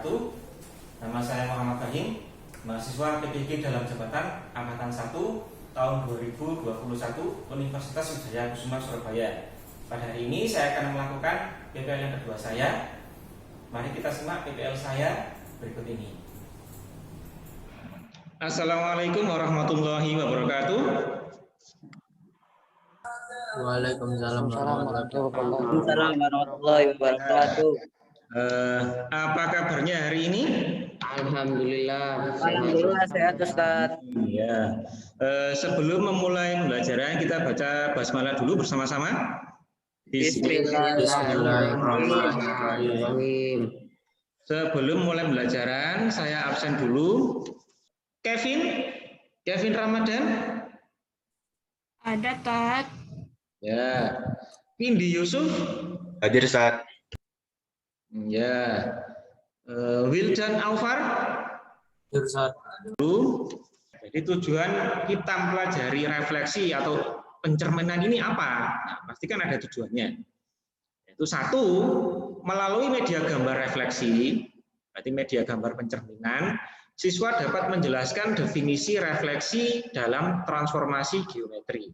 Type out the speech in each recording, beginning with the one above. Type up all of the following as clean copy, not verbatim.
wabarakatuh. Nama saya Muhammad Fahim, mahasiswa PPG dalam jabatan Angkatan 1 tahun 2021 Universitas Wijaya Kusuma Surabaya. Pada hari ini saya akan melakukan PPL yang kedua saya. Mari kita simak PPL saya berikut ini. Assalamualaikum warahmatullahi wabarakatuh. Waalaikumsalam warahmatullahi wabarakatuh. Apa kabarnya hari ini? Alhamdulillah. Alhamdulillah sehat Ustaz. Ya. Sebelum memulai pembelajaran kita baca basmalah dulu bersama-sama. Bismillahirrahmanirrahim. Sebelum mulai pembelajaran saya absen dulu. Kevin Ramadan. Ada, Tat. Ya. Indi Yusuf. Hadir saat. Ya. Wildan Alfar. Hadir saat. Jadi tujuan kita mempelajari refleksi atau pencerminan ini apa? Nah, pasti kan ada tujuannya. Yaitu satu, melalui media gambar refleksi, berarti media gambar pencerminan, siswa dapat menjelaskan definisi refleksi dalam transformasi geometri.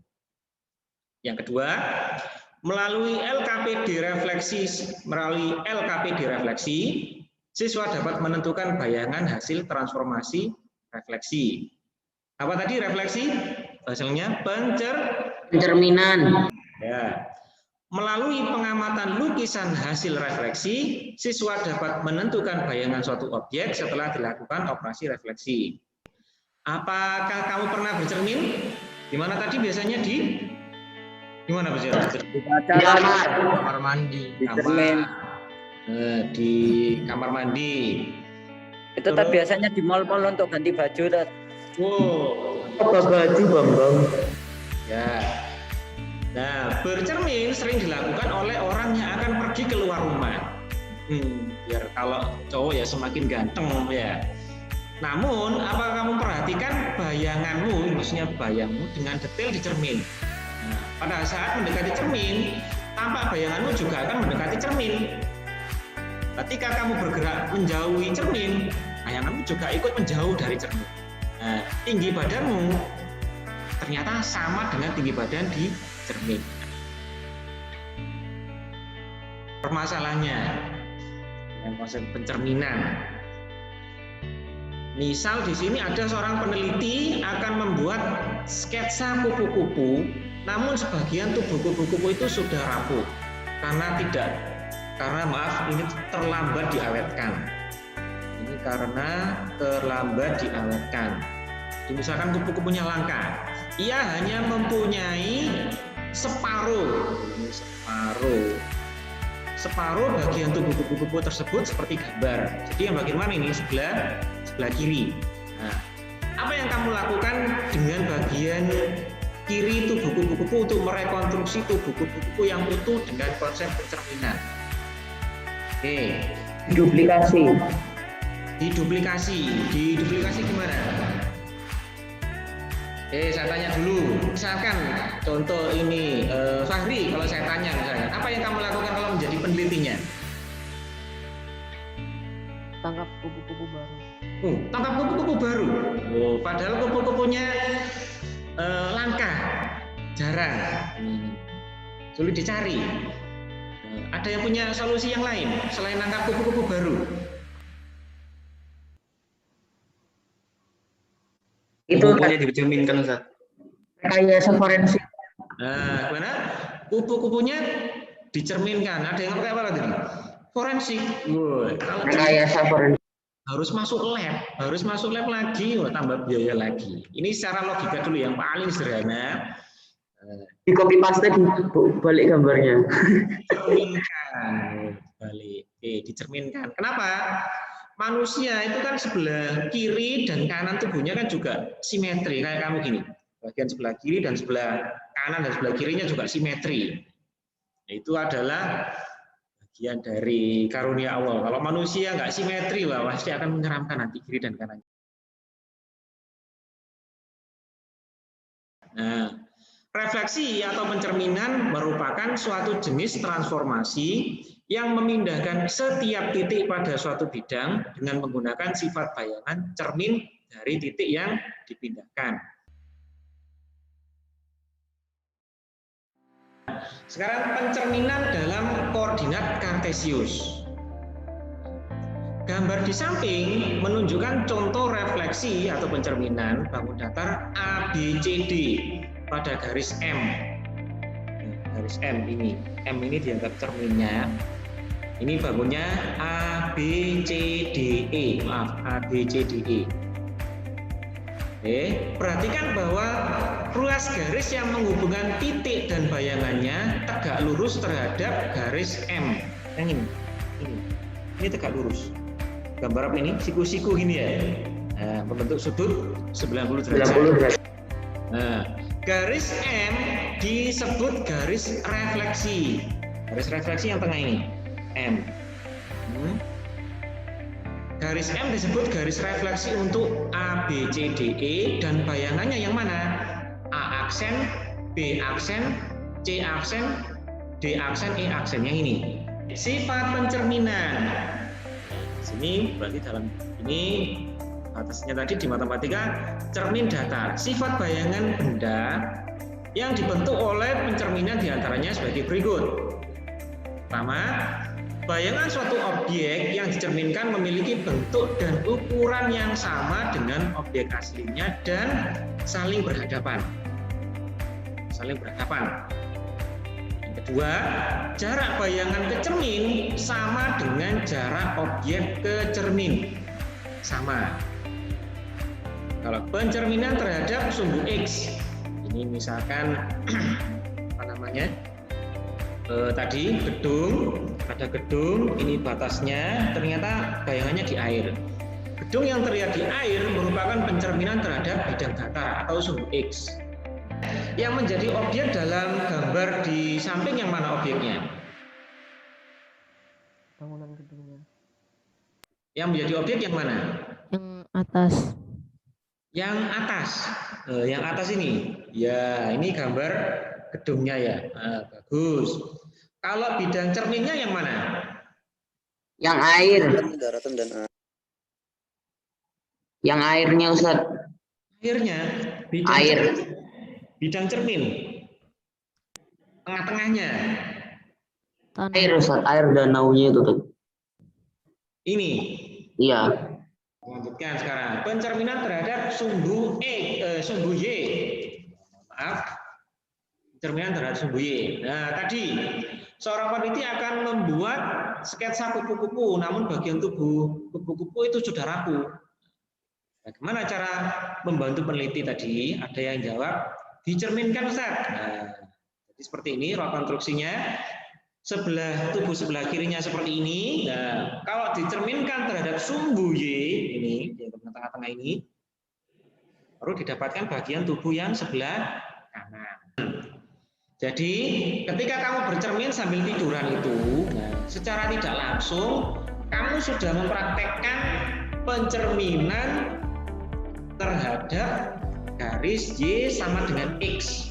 Yang kedua, melalui LKPD refleksi, siswa dapat menentukan bayangan hasil transformasi refleksi. Apa tadi refleksi? Hasilnya Pencerminan. Ya. Melalui pengamatan lukisan hasil refleksi, siswa dapat menentukan bayangan suatu objek setelah dilakukan operasi refleksi. Apakah kamu pernah bercermin? Di mana tadi biasanya di mana bercermin? Di kamar mandi. Di kamar mandi. Itu tak biasanya di mall-mall untuk ganti baju, Tat. Wow. Apa baju, Bambang? Ya. Nah, bercermin sering dilakukan oleh orang yang akan pergi keluar rumah. Biar kalau cowok ya semakin ganteng ya. Namun, apakah kamu perhatikan bayanganmu, maksudnya bayangmu dengan detail di cermin. Nah, pada saat mendekati cermin, tampak bayanganmu juga akan mendekati cermin. Ketika kamu bergerak menjauhi cermin, bayanganmu juga ikut menjauh dari cermin. Nah, tinggi badanmu ternyata sama dengan tinggi badan di cermin. Permasalahannya dengan konsep pencerminan. Misal di sini ada seorang peneliti akan membuat sketsa kupu-kupu, namun sebagian tubuh kupu-kupu itu sudah rapuh karena ini terlambat diawetkan. Ini karena terlambat diawetkan. Misalkan kupu-kupunya langka, ia hanya mempunyai separuh bagian tubuh kupu-kupu tersebut seperti gambar. Jadi yang bagian mana ini? Sebelah kiri. Nah, apa yang kamu lakukan dengan bagian kiri tubuh kupu-kupu untuk merekonstruksi tubuh kupu-kupu yang utuh dengan konsep pencerminan? Oke. Diduplikasi gimana? Saya tanya dulu. Misalkan contoh ini Fahri, kalau saya tanya misalnya, apa yang kamu lakukan kalau menjadi penelitinya? Tangkap kupu-kupu baru. Tangkap kupu-kupu baru. Padahal kupu-kupunya langka, jarang, sulit dicari. Ada yang punya solusi yang lain selain tangkap kupu-kupu baru? Itu hanya dicerminkan, Ustaz. Rekayasa forensik. Nah, gimana? Kupu-kupunya dicerminkan. Ada yang pakai apa lagi? Forensik. Kalau Rekayasa forensik. harus masuk lab lagi, tambah biaya lagi. Ini secara logika dulu yang paling sederhana. Di copy paste di balik gambarnya. Dicerminkan. Kenapa? Manusia itu kan sebelah kiri dan kanan tubuhnya kan juga simetri kayak kamu gini. Bagian sebelah kiri dan sebelah kanan dan sebelah kirinya juga simetri. Itu adalah bagian dari karunia Allah. Kalau manusia nggak simetri, pasti akan menyeramkan nanti kiri dan kanan. Nah, refleksi atau pencerminan merupakan suatu jenis transformasi yang memindahkan setiap titik pada suatu bidang dengan menggunakan sifat bayangan cermin dari titik yang dipindahkan. Sekarang pencerminan dalam koordinat kartesius. Gambar di samping menunjukkan contoh refleksi atau pencerminan bangun datar ABCD pada garis M. Garis M ini dianggap cerminnya. Ini bangunnya ABCDE, maaf ABCDE. Oke, perhatikan bahwa ruas garis yang menghubungkan titik dan bayangannya tegak lurus terhadap garis M. Yang ini tegak lurus. Gambar apa ini? Siku-siku gini ya. Nah, membentuk sudut 90 derajat. Nah, garis M disebut garis refleksi. Garis refleksi yang tengah ini, M. Garis M disebut garis refleksi untuk ABCDE dan bayangannya yang mana? A aksen, B aksen, C aksen, D aksen, E aksen. Yang ini. Sifat pencerminan. Sini berarti dalam ini batasnya tadi di matematika cermin datar. Sifat bayangan benda yang dibentuk oleh pencerminan diantaranya sebagai berikut. Pertama, bayangan suatu objek yang dicerminkan memiliki bentuk dan ukuran yang sama dengan objek aslinya dan saling berhadapan. Saling berhadapan. Yang kedua, jarak bayangan ke cermin sama dengan jarak objek ke cermin. Sama. Kalau pencerminan terhadap sumbu X, ini misalkan apa namanya? Tadi gedung, ada gedung, ini batasnya, ternyata bayangannya di air. Gedung yang terlihat di air merupakan pencerminan terhadap bidang datar atau sumbu X. Yang menjadi objek dalam gambar di samping yang mana objeknya? Bangunan gedungnya. Yang menjadi objek yang mana? Yang atas. Yang atas. Yang atas ini. Ya, ini gambar gedungnya ya. Nah, bagus. Kalau bidang cerminnya yang mana? Yang air. Daratan dan air. Yang airnya Ustaz. Airnya. Bidang Air. Cermin. Bidang cermin. Tengah-tengahnya. Tanah. Air Ustaz, air danaunya itu tuh. Ini. Iya. Lanjutkan sekarang. Pencerminan terhadap sumbu sumbu Y. Maaf. Pencerminan terhadap sumbu Y. Nah, tadi seorang peneliti akan membuat sketsa kupu-kupu, namun bagian tubuh kupu-kupu itu sudah rapuh. Bagaimana cara membantu peneliti tadi? Ada yang jawab, dicerminkan Ustaz. Nah, jadi seperti ini rekonstruksinya. Sebelah tubuh sebelah kirinya seperti ini. Nah, kalau dicerminkan terhadap sumbu Y ini di tengah-tengah ini, baru didapatkan bagian tubuh yang sebelah kanan. Jadi, ketika kamu bercermin sambil tiduran itu, nah, secara tidak langsung kamu sudah mempraktekkan pencerminan terhadap garis Y sama dengan X.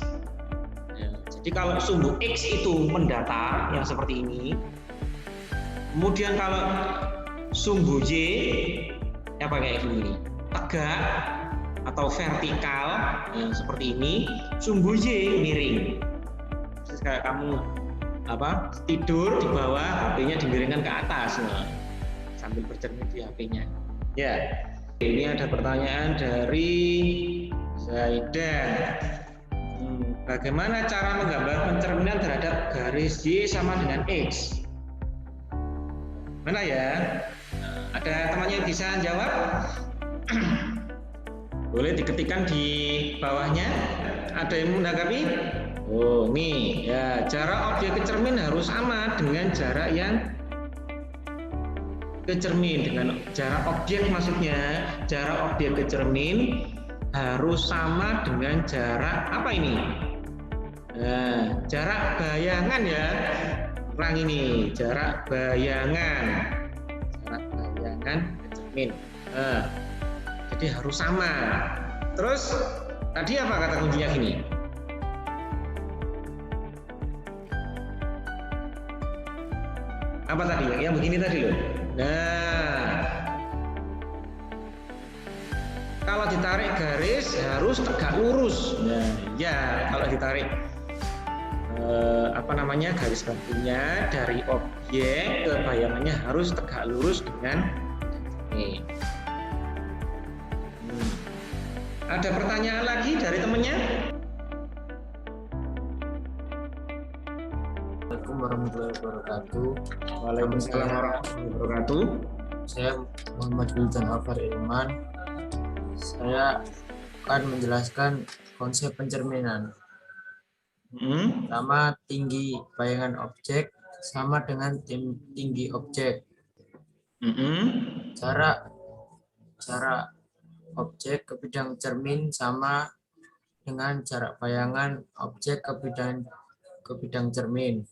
Jadi kalau sumbu X itu mendatar yang seperti ini, kemudian kalau sumbu Y ya pakai ini tegak atau vertikal seperti ini, sumbu Y miring. Terus kayak kamu tidur di bawah, HP-nya dimiringkan ke atas, sambil bercermin di HP-nya. Ya, ini ada pertanyaan dari Zaidan. Bagaimana cara menggambar pencerminan terhadap garis Y sama dengan X? Mana ya? Ada temannya yang bisa jawab? Boleh diketikkan di bawahnya. Ada yang menanggapi? Oh, nih ya, jarak objek ke cermin harus sama dengan jarak yang ke cermin. Dengan jarak objek maksudnya, jarak objek ke cermin harus sama dengan jarak apa ini? Nah, jarak bayangan ya. Ulang ini, jarak bayangan. Jarak bayangan ke cermin. Nah, jadi harus sama. Terus tadi apa kata kuncinya ini? Apa tadi? Yang begini tadi loh. Nah, kalau ditarik garis harus tegak lurus. Nah, ya kalau ditarik garis bakunya dari objek ke bayangannya harus tegak lurus dengan ini. Ada pertanyaan lagi dari temannya? Assalamualaikum warahmatullahi wabarakatuh. Waalaikumsalam warahmatullahi wabarakatuh. Saya Muhammad Wildan Alvar Ilman. Saya akan menjelaskan konsep pencerminan. Pertama, tinggi bayangan objek sama dengan tinggi objek. Jarak objek ke bidang cermin sama dengan jarak bayangan objek ke bidang cermin.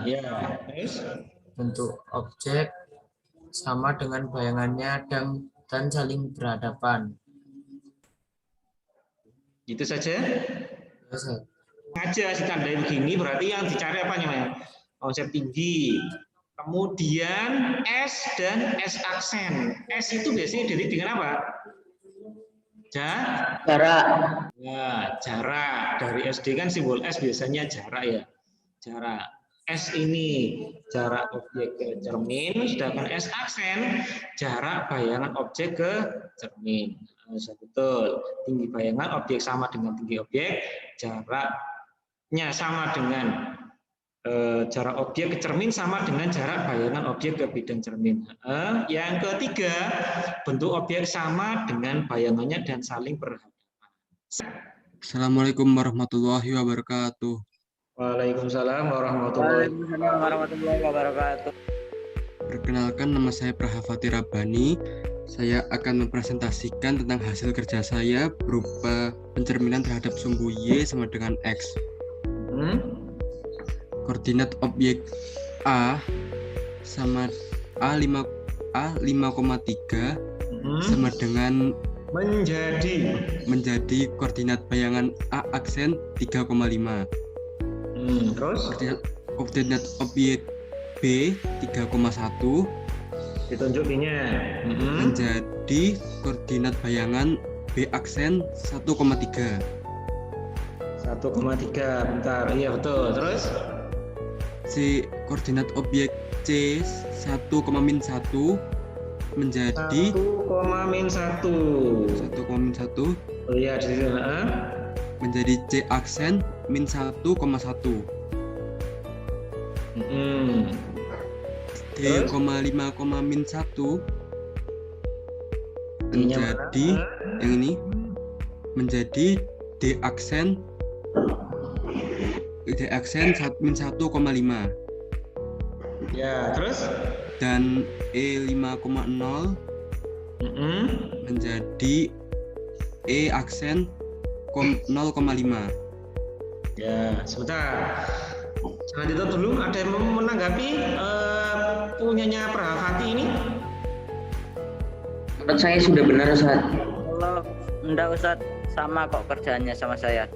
Ya, terus Bentuk objek sama dengan bayangannya dan saling berhadapan. itu saja. Selesai. Aja ditandai begini berarti yang dicari apa namanya? Konsep tinggi. Kemudian S dan S aksen. S itu biasanya identik dengan apa? Jarak. Ya, jarak. Dari SD kan simbol S biasanya jarak ya. Jarak. S ini jarak objek ke cermin, sedangkan S aksen jarak bayangan objek ke cermin. Betul. Tinggi bayangan objek sama dengan tinggi objek, jaraknya sama dengan jarak objek ke cermin sama dengan jarak bayangan objek ke bidang cermin. Yang ketiga, bentuk objek sama dengan bayangannya dan saling berhadapan. Assalamualaikum warahmatullahi wabarakatuh. Waalaikumsalam warahmatullahi wabarakatuh. Perkenalkan, nama saya Prahafati Rabbani. Saya akan mempresentasikan tentang hasil kerja saya berupa pencerminan terhadap sumbu Y sama dengan X. Koordinat objek A sama A5,3 sama dengan menjadi koordinat bayangan A aksen 3,5. Terus koordinat objek B 3,1 ditunjukinya menjadi koordinat bayangan B aksen 1,3. Bentar, iya betul. Terus koordinat objek C 1,-1 menjadi 1,-1. Oh iya, di sini. Menjadi C aksen -1,1. D,5,-1 menjadi yang ini menjadi D aksen -1,5. Ya, terus Dan E5,0 menjadi E aksen 0,5. ya, sebentar. Jangan ditutup dulu. Ada yang mau menanggapi punyanya Prahafati ini? Menurut saya sudah benar, Ustaz. Kalau enggak Ustaz, sama kok kerjaannya sama saya.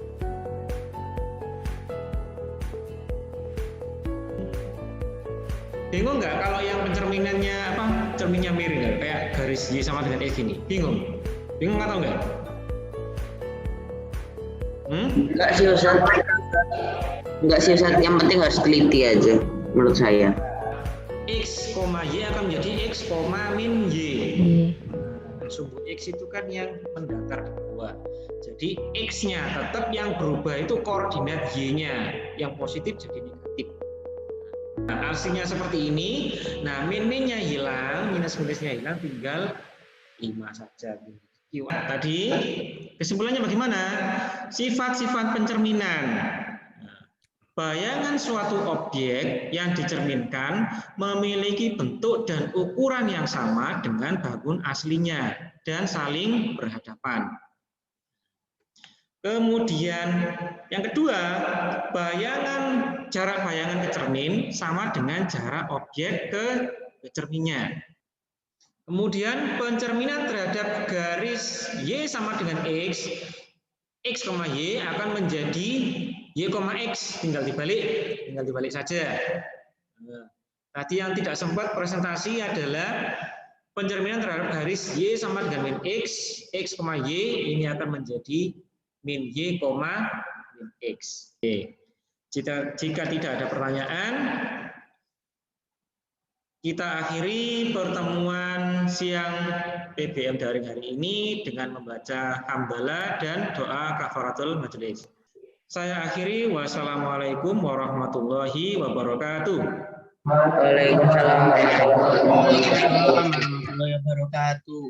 Bingung nggak kalau yang pencerminannya cerminnya miring nggak? Kayak garis Y sama dengan X ini. Bingung atau enggak? Enggak sih, Ustaz. Yang penting harus teliti aja menurut saya. X, Y akan menjadi X, min Y. Sumbu X itu kan yang mendatar di bawah. Jadi X-nya tetap, yang berubah itu koordinat Y-nya. Yang positif jadi negatif. Nah, artinya seperti ini. Nah, min-minnya hilang, minus-minusnya hilang, tinggal 5 saja. Tadi kesimpulannya bagaimana? Sifat-sifat pencerminan. Bayangan suatu objek yang dicerminkan memiliki bentuk dan ukuran yang sama dengan bangun aslinya dan saling berhadapan. Kemudian yang kedua, jarak bayangan ke cermin sama dengan jarak objek ke cerminnya. Kemudian pencerminan terhadap garis Y sama dengan X, X, Y akan menjadi Y, X, tinggal dibalik saja. Tadi yang tidak sempat presentasi adalah pencerminan terhadap garis Y sama dengan min X, X, Y, ini akan menjadi min Y, min X. Oke. Jika tidak ada pertanyaan, kita akhiri pertemuan siang PBM daring hari ini dengan membaca hamdalah dan doa kafaratul majelis. Saya akhiri, wassalamualaikum warahmatullahi wabarakatuh. Waalaikumsalam warahmatullahi wabarakatuh. Warahmatullahi wabarakatuh.